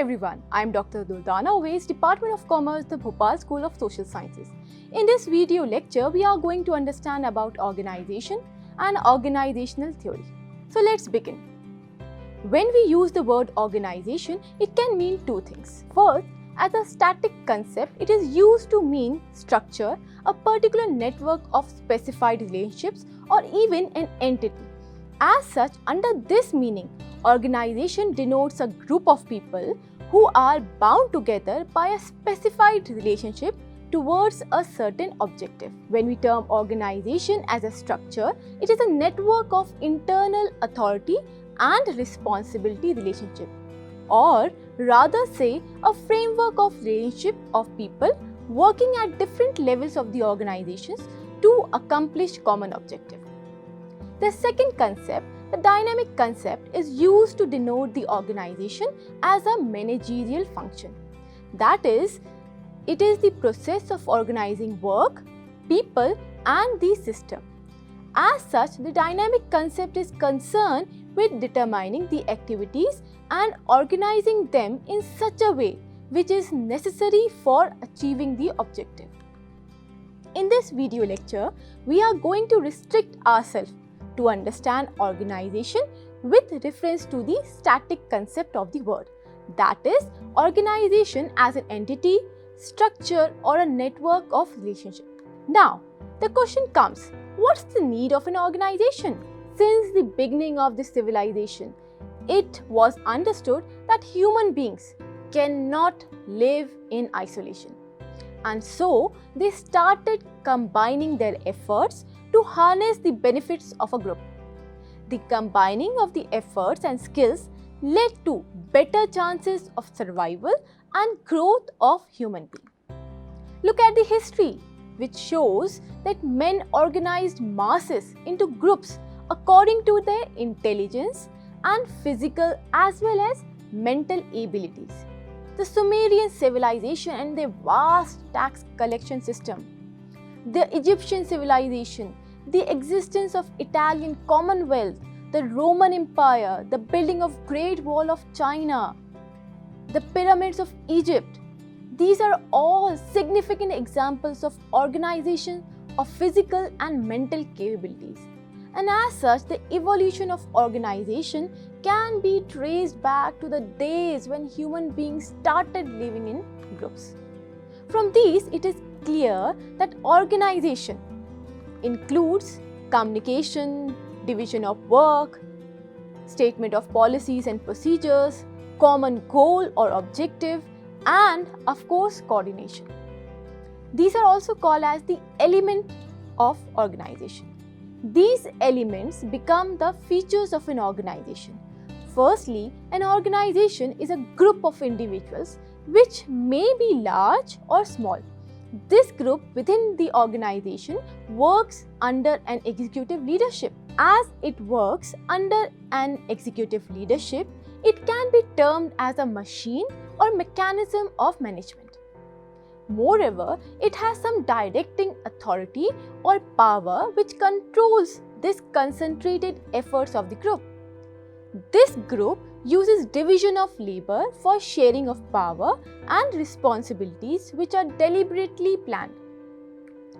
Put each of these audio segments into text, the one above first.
everyone, I am Dr. Durdana Oways, Department of Commerce, the Bhopal School of Social Sciences. In this video lecture, we are going to understand about organization and organizational theory. So let's begin. When we use the word organization, it can mean two things. First, as a static concept, it is used to mean structure, a particular network of specified relationships, or even an entity. As such, under this meaning, organization denotes a group of people who are bound together by a specified relationship towards a certain objective. When we term organization as a structure, it is a network of internal authority and responsibility relationship, or rather say a framework of relationship of people working at different levels of the organizations to accomplish common objective. The second concept, the dynamic concept, is used to denote the organization as a managerial function. That is, it is the process of organizing work, people and the system. As such, the dynamic concept is concerned with determining the activities and organizing them in such a way which is necessary for achieving the objective. In this video lecture, we are going to restrict ourselves to understand organization with reference to the static concept of the word. That is, organization as an entity, structure or a network of relationship. Now, the question comes, what's the need of an organization? Since the beginning of this civilization, it was understood that human beings cannot live in isolation. And so, they started combining their efforts to harness the benefits of a group. The combining of the efforts and skills led to better chances of survival and growth of human beings. Look at the history, which shows that men organized masses into groups according to their intelligence and physical as well as mental abilities. The Sumerian civilization and their vast tax collection system, the Egyptian civilization, the existence of Italian Commonwealth, the Roman Empire, the building of Great Wall of China, the pyramids of Egypt. These are all significant examples of organization of physical and mental capabilities. And as such, the evolution of organization can be traced back to the days when human beings started living in groups. From these, it is clear that organization includes communication, division of work, statement of policies and procedures, common goal or objective, and of course coordination. These are also called as the element of organization. These elements become the features of an organization. Firstly, an organization is a group of individuals which may be large or small. This group within the organization works under an executive leadership. As it works under an executive leadership, it can be termed as a machine or mechanism of management. Moreover, it has some directing authority or power which controls this concentrated efforts of the group. This group uses division of labor for sharing of power and responsibilities which are deliberately planned.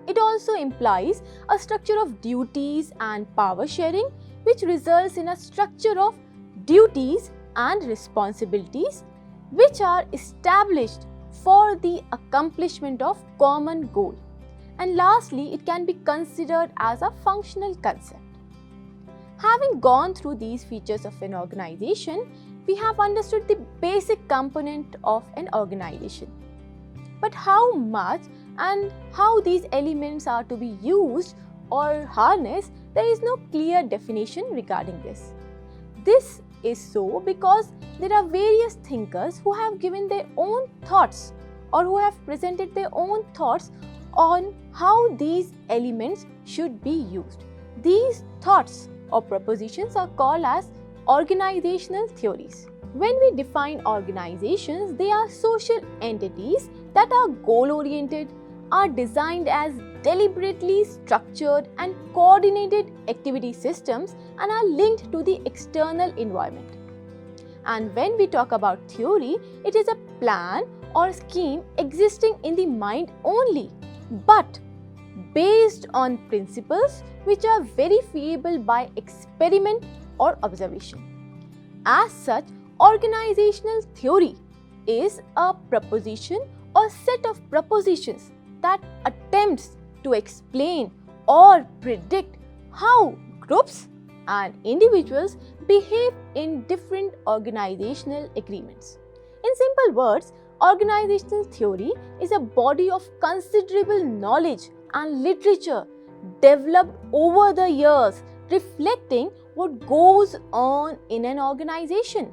It also implies a structure of duties and power sharing which results in a structure of duties and responsibilities which are established for the accomplishment of common goal. And lastly, it can be considered as a functional concept. Having gone through these features of an organization, we have understood the basic component of an organization. But how much and how these elements are to be used or harnessed, there is no clear definition regarding this. This is so because there are various thinkers who have given their own thoughts or who have presented their own thoughts on how these elements should be used. These thoughts or propositions are called as organizational theories. When we define organizations, they are social entities that are goal-oriented, are designed as deliberately structured and coordinated activity systems and are linked to the external environment. And when we talk about theory, it is a plan or scheme existing in the mind only, but based on principles which are verifiable by experiment or observation. As such, organizational theory is a proposition or set of propositions that attempts to explain or predict how groups and individuals behave in different organizational agreements. In simple words, organizational theory is a body of considerable knowledge and literature developed over the years, reflecting what goes on in an organization.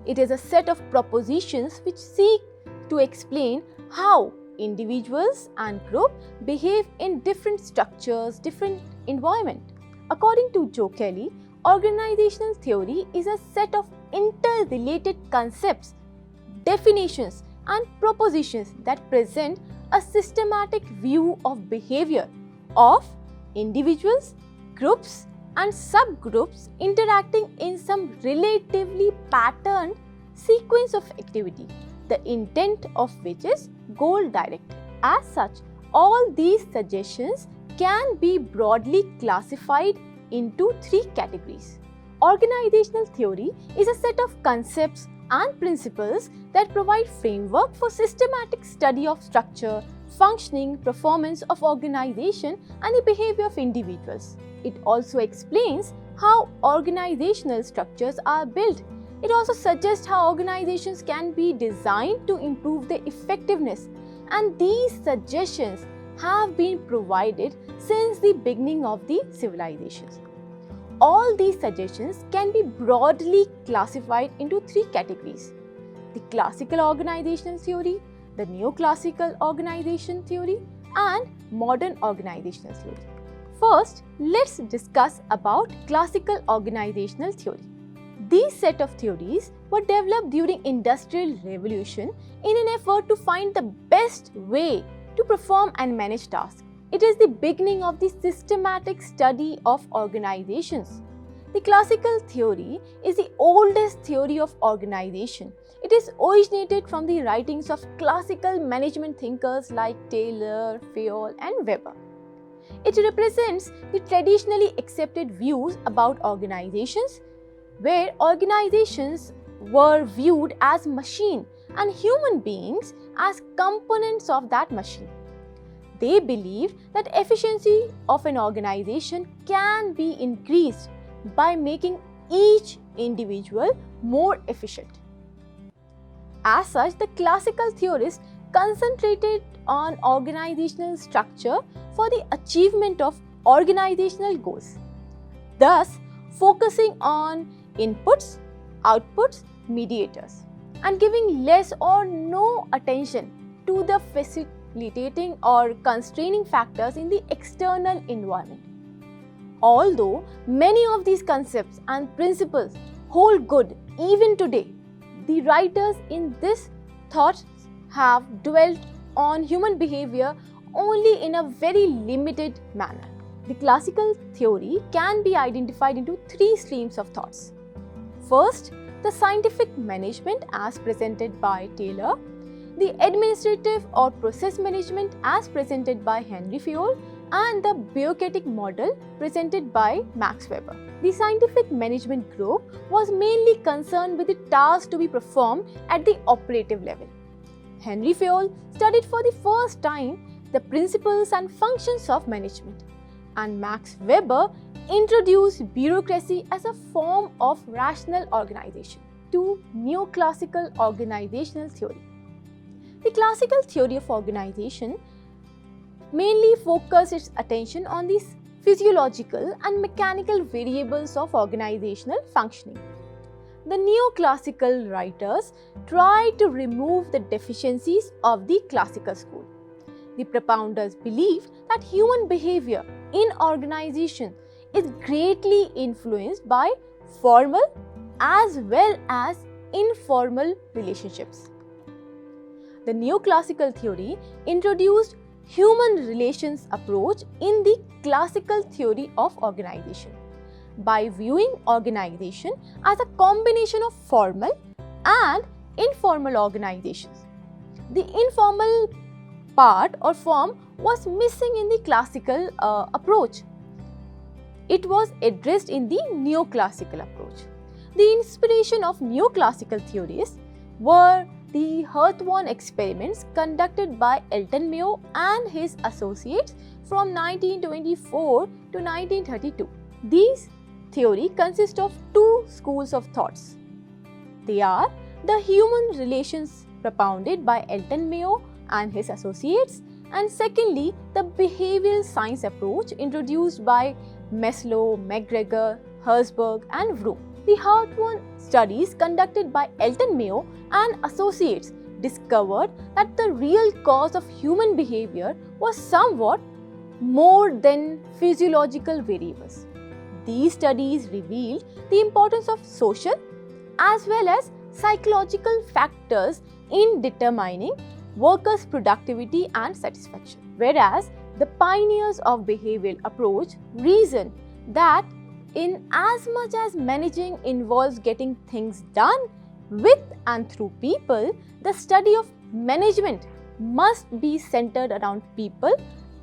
It is a set of propositions which seek to explain how individuals and groups behave in different structures, different environments. According to Joe Kelly, organizational theory is a set of interrelated concepts, definitions, and propositions that present a systematic view of behavior of individuals, groups, and subgroups interacting in some relatively patterned sequence of activity, the intent of which is goal-directed. As such, all these suggestions can be broadly classified into three categories. Organizational theory is a set of concepts and principles that provide framework for systematic study of structure, functioning, performance of organization, and the behavior of individuals. It also explains how organizational structures are built. It also suggests how organizations can be designed to improve their effectiveness, and these suggestions have been provided since the beginning of the civilizations. All these suggestions can be broadly classified into three categories: the classical organizational theory, the neoclassical organization theory, and modern organizational theory. First, let's discuss about classical organizational theory. These set of theories were developed during Industrial Revolution in an effort to find the best way to perform and manage tasks. It is the beginning of the systematic study of organizations. The classical theory is the oldest theory of organization. It is originated from the writings of classical management thinkers like Taylor, Fayol, and Weber. It represents the traditionally accepted views about organizations, where organizations were viewed as machine and human beings as components of that machine. They believed that efficiency of an organization can be increased by making each individual more efficient. As such, the classical theorists concentrated on organizational structure for the achievement of organizational goals, thus focusing on inputs, outputs, mediators, and giving less or no attention to the facilitating or constraining factors in the external environment. Although many of these concepts and principles hold good even today, the writers in this thought have dwelt on human behavior only in a very limited manner. The classical theory can be identified into three streams of thoughts. First, the scientific management as presented by Taylor, the administrative or process management as presented by Henry Fayol, and the bureaucratic model presented by Max Weber. The scientific management group was mainly concerned with the tasks to be performed at the operative level. Henry Fayol studied for the first time the principles and functions of management, and Max Weber introduced bureaucracy as a form of rational organization. 2. Neoclassical organizational theory. The classical theory of organization mainly focused its attention on the physiological and mechanical variables of organizational functioning. The neoclassical writers tried to remove the deficiencies of the classical school. The propounders believed that human behavior in organization is greatly influenced by formal as well as informal relationships. The neoclassical theory introduced human relations approach in the classical theory of organization, by viewing organization as a combination of formal and informal organizations. The informal part or form was missing in the classical approach. It was addressed in the neoclassical approach. The inspiration of neoclassical theories were the Hawthorne experiments conducted by Elton Mayo and his associates from 1924 to 1932. These theory consists of two schools of thoughts. They are the human relations propounded by Elton Mayo and his associates, and secondly, the behavioral science approach introduced by Maslow, McGregor, Herzberg and Vroom. The Hawthorne studies conducted by Elton Mayo and associates discovered that the real cause of human behavior was somewhat more than physiological variables. These studies revealed the importance of social as well as psychological factors in determining workers' productivity and satisfaction. Whereas the pioneers of behavioral approach reasoned that in as much as managing involves getting things done with and through people, the study of management must be centered around people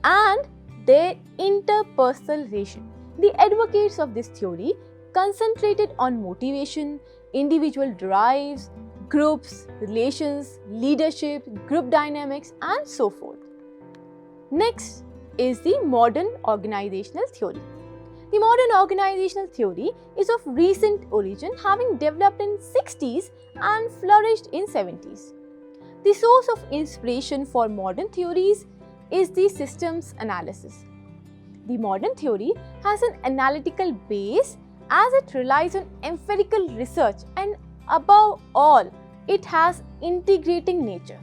and their interpersonal relation. The advocates of this theory concentrated on motivation, individual drives, groups, relations, leadership, group dynamics and so forth. Next is the modern organizational theory. The modern organizational theory is of recent origin, having developed in 60s and flourished in 70s. The source of inspiration for modern theories is the systems analysis. The modern theory has an analytical base as it relies on empirical research, and above all, it has integrating nature.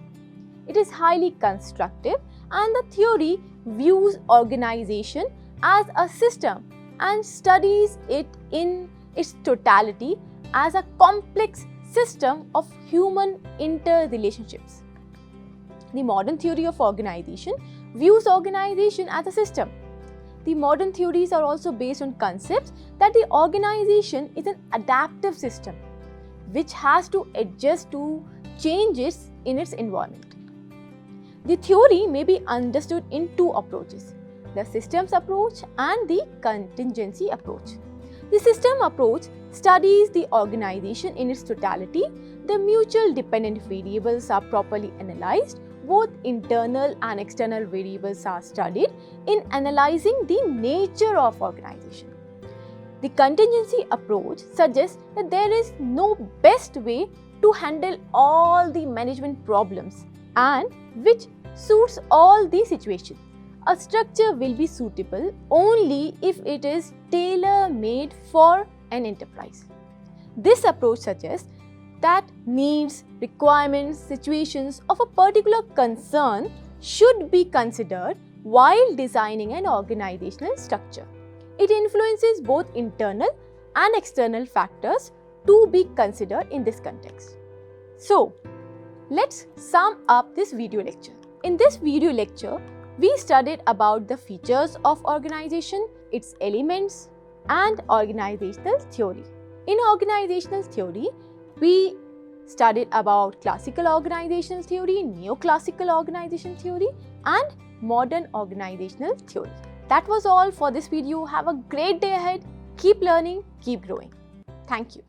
It is highly constructive, and the theory views organization as a system and studies it in its totality as a complex system of human interrelationships. The modern theory of organization views organization as a system. The modern theories are also based on concepts that the organization is an adaptive system which has to adjust to changes in its environment. The theory may be understood in two approaches: the systems approach and the contingency approach. The system approach studies the organization in its totality. The mutual dependent variables are properly analyzed. Both internal and external variables are studied in analyzing the nature of organization. The contingency approach suggests that there is no best way to handle all the management problems and which suits all the situations. A structure will be suitable only if it is tailor-made for an enterprise. This approach suggests that needs, requirements, situations of a particular concern should be considered while designing an organizational structure. It influences both internal and external factors to be considered in this context. So, let's sum up this video lecture. In this video lecture, we studied about the features of organization, its elements, and organizational theory. In organizational theory, we studied about classical organizational theory, neoclassical organizational theory, and modern organizational theory. That was all for this video. Have a great day ahead. Keep learning, keep growing. Thank you.